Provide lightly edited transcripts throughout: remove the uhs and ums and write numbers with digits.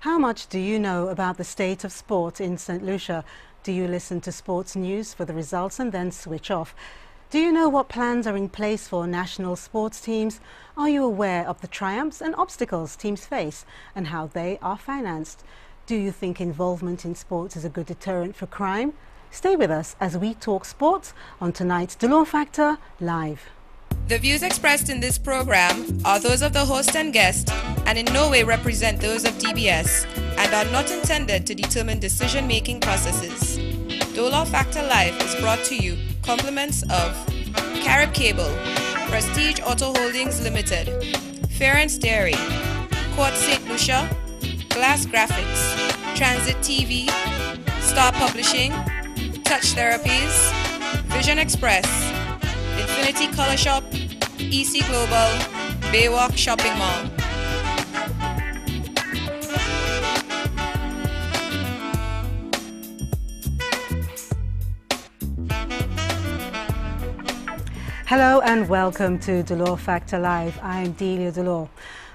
How much do you know about the state of sport in St Lucia? Do you listen to sports news for the results and then switch off? Do you know what plans are in place for national sports teams? Are you aware of the triumphs and obstacles teams face and how they are financed? Do you think involvement in sports is a good deterrent for crime? Stay with us as we talk sports on tonight's Dolor Factor Live. The views expressed in this program are those of the host and guest and in no way represent those of DBS and are not intended to determine decision-making processes. Dolor Factor Live is brought to you compliments of Carib Cable, Prestige Auto Holdings Limited, Ference Dairy, Court St Lucia, Glass Graphics, Transit TV, Star Publishing, Touch Therapies, Vision Express, Infinity Color Shop, EC Global, Baywalk Shopping Mall. Hello and welcome to Dolor Factor Live. I'm Delia Dolor.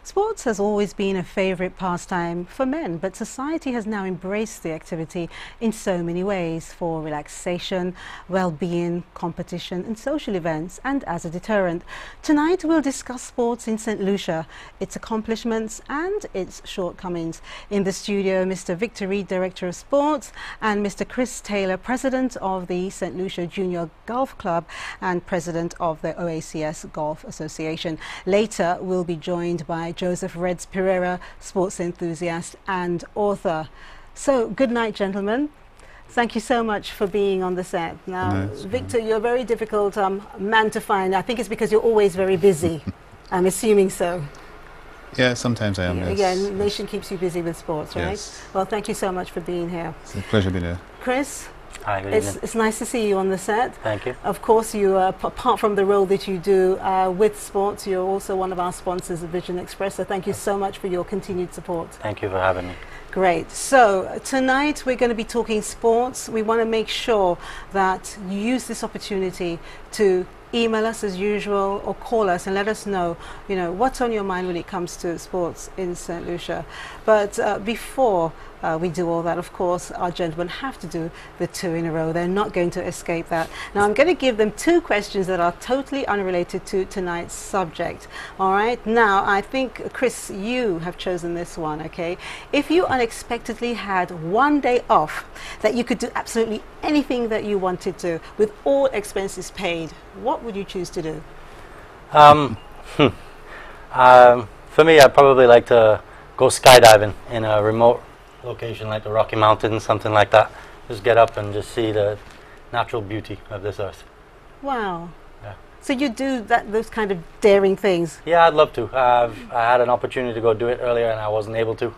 Sports has always been a favourite pastime for men, but society has now embraced the activity in so many ways for relaxation, well-being, competition and social events, and as a deterrent. Tonight we'll discuss sports in St Lucia, its accomplishments and its shortcomings. In the studio, Mr. Victor Reed, Director of Sports, and Mr. Chris Taylor, President of the St Lucia Junior Golf Club and President of the OACS Golf Association. Later we'll be joined by Joseph Reds Pereira, sports enthusiast and author. So, good night, gentlemen. Thank you so much for being on the set. Now, Victor, you're a very difficult man to find. I think it's because you're always very busy. I'm assuming so. Yeah, sometimes I am, yes. Yeah, Nation keeps you busy with sports, right? Yes. Well, thank you so much for being here. It's a pleasure being here. Chris? Hi, good evening. It's nice to see you on the set. Thank you. Of course, you apart from the role that you do with sports, you're also one of our sponsors of Vision Express. So thank you so much for your continued support. Thank you for having me. Great. So tonight we're going to be talking sports. We want to make sure that you use this opportunity to email us as usual or call us and let us know, what's on your mind when it comes to sports in St Lucia. But before we do all that, of course, our gentlemen have to do the two in a row. They're not going to escape that. Now, I'm going to give them two questions that are totally unrelated to tonight's subject. All right? Now, I think, Chris, you have chosen this one, okay? If you unexpectedly had one day off that you could do absolutely anything that you wanted to, with all expenses paid, what would you choose to do? For me, I'd probably like to go skydiving in a remote location like the Rocky Mountains, something like that. Just get up and just see the natural beauty of this earth. Wow. Yeah. So you do those kind of daring things? Yeah, I'd love to. I had an opportunity to go do it earlier and I wasn't able to.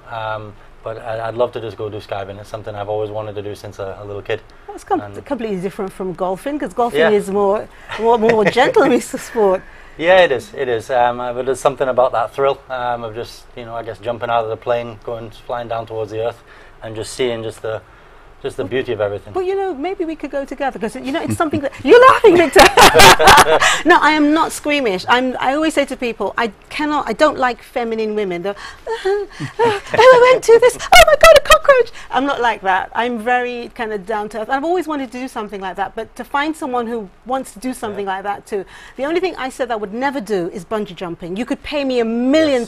But I'd love to just go do skydiving. It's something I've always wanted to do since a little kid. Well, it's completely different from golfing, because golfing is more gentlemanly sport. Yeah, it is. It is. But there's something about that thrill of just, I guess jumping out of the plane, flying down towards the earth, and just seeing just the beauty of everything. Well, maybe we could go together, because it's something that you're laughing, Victor. No, I am not squeamish. I always say to people, I don't like feminine women. I went to this. Oh my God, a cockroach! I'm not like that. I'm very kind of down to earth. I've always wanted to do something like that, but to find someone who wants to do something like that too. The only thing I said I would never do is bungee jumping. You could pay me $1 million.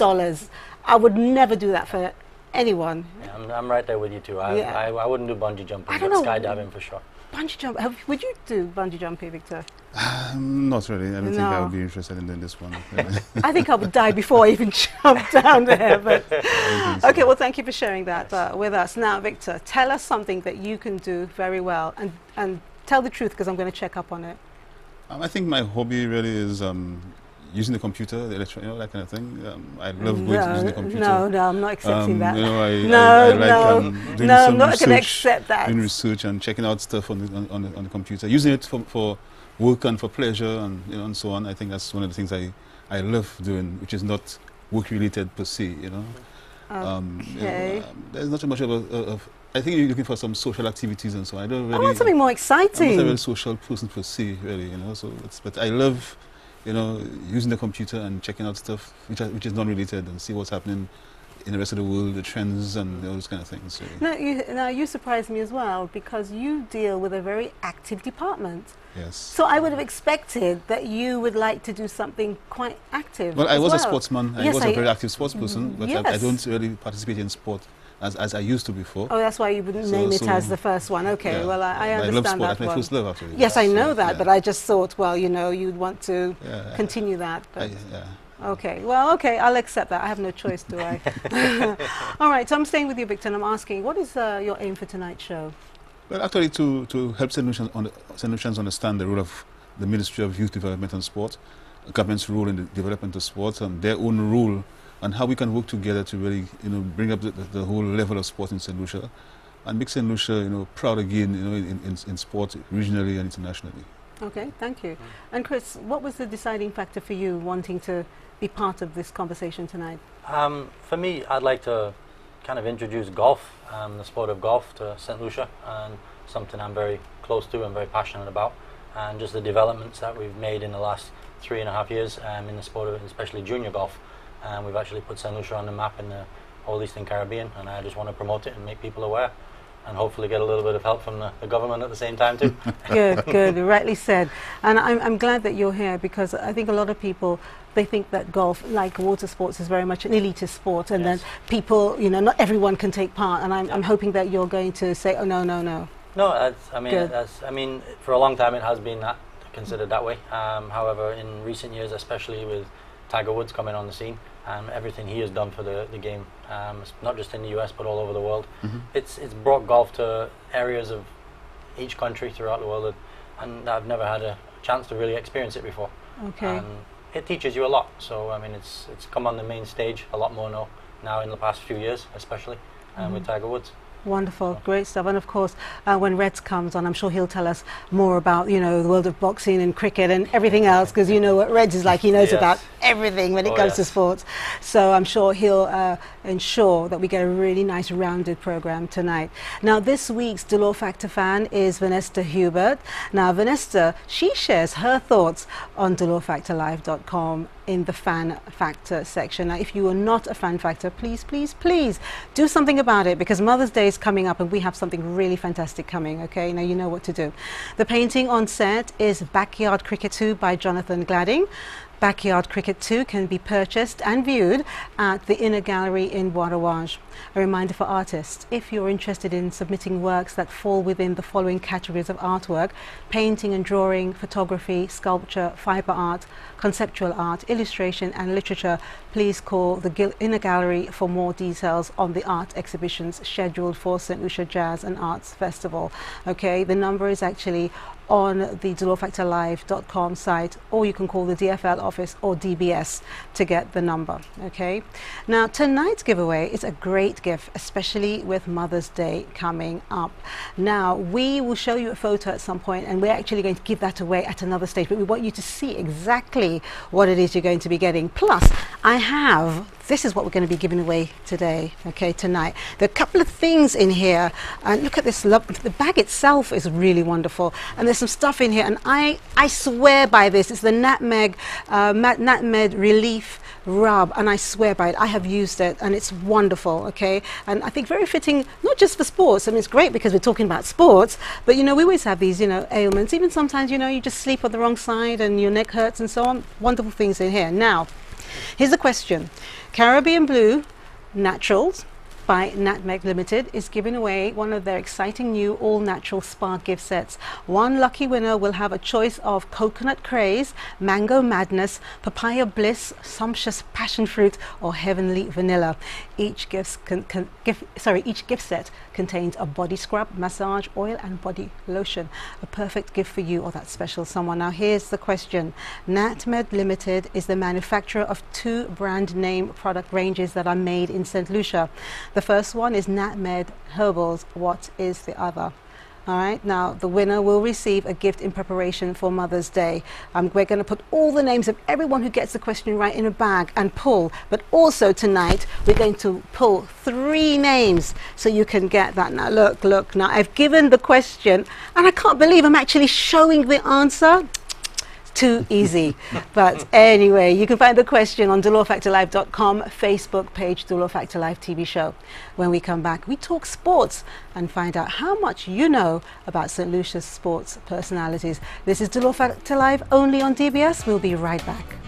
I would never do that for anyone. Yeah, I'm right there with you too. I wouldn't do bungee jumping, but skydiving for sure. Bungee jump? Would you do bungee jumping, Victor? Not really. I don't think I would be interested in this one. I think I would die before I even jump down there. But okay, well, thank you for sharing that with us. Now, Victor, tell us something that you can do very well, and tell the truth, because I'm going to check up on it. I think my hobby really is using the computer, the that kind of thing. I love going to using the computer. No, I'm not accepting that. I like doing I'm not going to accept that. Doing research and checking out stuff on the computer, using it for work and for pleasure and and so on. I think that's one of the things I love doing, which is not work related per se. Okay. There's not too much of I think you're looking for some social activities and so on. I want something more exciting. I'm not a very social person per se, really. But I love using the computer and checking out stuff which is non-related and see what's happening in the rest of the world, the trends and those kind of things. Really. Now you surprised me as well, because you deal with a very active department. Yes. So I would have expected that you would like to do something quite active. Well, I was a sportsman. I Yes, was a very active sports person, but I yes. don't really participate in sport as I used to before. Oh, that's why you wouldn't name it as the first one. Okay, Yeah. well, I I love understand sport. that That's my one. first love, actually. Yes, I know So, that, yeah. but I just thought, well, you know, you'd want to Yeah. continue that. But Yeah. okay, well, okay, I'll accept that. I have no choice, do I? All right, so I'm staying with you, Victor, and I'm asking, what is your aim for tonight's show? Well, actually, to help St Lucians understand the role of the Ministry of Youth Development and Sport, the government's role in the development of sport, and their own role, and how we can work together to really, bring up the whole level of sport in St Lucia, and make St Lucia, proud again, in sport regionally and internationally. Okay, thank you. And Chris, what was the deciding factor for you wanting to be part of this conversation tonight? For me, I'd like to kind of introduce golf, the sport of golf, to St Lucia, and something I'm very close to and very passionate about, and just the developments that we've made in the last 3.5 years in the sport of especially junior golf. We've actually put St Lucia on the map in the whole Eastern Caribbean, and I just want to promote it and make people aware, and hopefully get a little bit of help from the government at the same time too. Good, good, rightly said. And I'm glad that you're here, because I think a lot of people, they think that golf, like water sports, is very much an elitist sport, and Yes. then people, not everyone can take part, and I'm hoping that you're going to say, oh, no, no, no. No, Good. I mean, for a long time it has been considered that way. However, in recent years, especially with Tiger Woods coming on the scene, everything he has done for the game, not just in the US but all over the world, it's brought golf to areas of each country throughout the world, and I've never had a chance to really experience it before. Okay. It teaches you a lot. So I mean, it's come on the main stage a lot more now in the past few years, especially with Tiger Woods. Wonderful, great stuff. And of course, when Reds comes on, I'm sure he'll tell us more about, the world of boxing and cricket and everything else, because you know what Reds is like. He knows Yes. about everything when it Oh, comes to yes. sports. So I'm sure he'll ensure that we get a really nice rounded program tonight. Now, this week's Dolor Factor fan is Vanessa Hubert. Now, Vanessa, she shares her thoughts on dolorfactorlive.com in the Fan Factor section. Now, if you are not a Fan Factor, please, please, please do something about it, because Mother's Day is coming up and we have something really fantastic coming, okay? Now you know what to do. The painting on set is Backyard Cricket 2 by Jonathan Gladding. Backyard Cricket 2 can be purchased and viewed at the Inner Gallery in Warawaj. A reminder for artists, if you're interested in submitting works that fall within the following categories of artwork: painting and drawing, photography, sculpture, fiber art, conceptual art, illustration and literature, please call the Inner Gallery for more details on the art exhibitions scheduled for St Lucia Jazz and Arts Festival. Okay, the number is actually on the dolorfactorlive.com site, or you can call the DFL office or DBS to get the number. Okay, now tonight's giveaway is a great gift, especially with Mother's Day coming up. Now we will show you a photo at some point, and we're actually going to give that away at another stage, but we want you to see exactly what it is you're going to be getting. Plus, this is what we're going to be giving away today, okay, tonight. There are a couple of things in here, and look at this, the bag itself is really wonderful, and there's some stuff in here, and I swear by this. It's the Nutmeg Relief Rub, and I swear by it. I have used it, and it's wonderful, okay, and I think very fitting, not just for sports. I mean, it's great because we're talking about sports, but we always have these, ailments. Even sometimes, you just sleep on the wrong side and your neck hurts and so on. Wonderful things in here. Now, here's the question. Caribbean Blue Naturals by Nutmeg Limited is giving away one of their exciting new all-natural spa gift sets. One lucky winner will have a choice of Coconut Craze, Mango Madness, Papaya Bliss, Sumptuous Passion Fruit, or Heavenly Vanilla. Each gift set contains a body scrub, massage oil, and body lotion. A perfect gift for you or that special someone. Now here's the question. Nutmeg Limited is the manufacturer of 2 brand name product ranges that are made in St Lucia. The first one is Nutmeg Herbals. What is the other? All right, now the winner will receive a gift in preparation for Mother's Day. We're going to put all the names of everyone who gets the question right in a bag and pull, but also tonight we're going to pull 3 names so you can get that. Now look, now I've given the question and I can't believe I'm actually showing the answer. It's too easy. But anyway, you can find the question on dolorfactorlive.com, Facebook page, Dolor Factor Live TV show. When we come back, we talk sports and find out how much you know about St Lucia's sports personalities. This is Dolor Factor Live only on DBS. We'll be right back.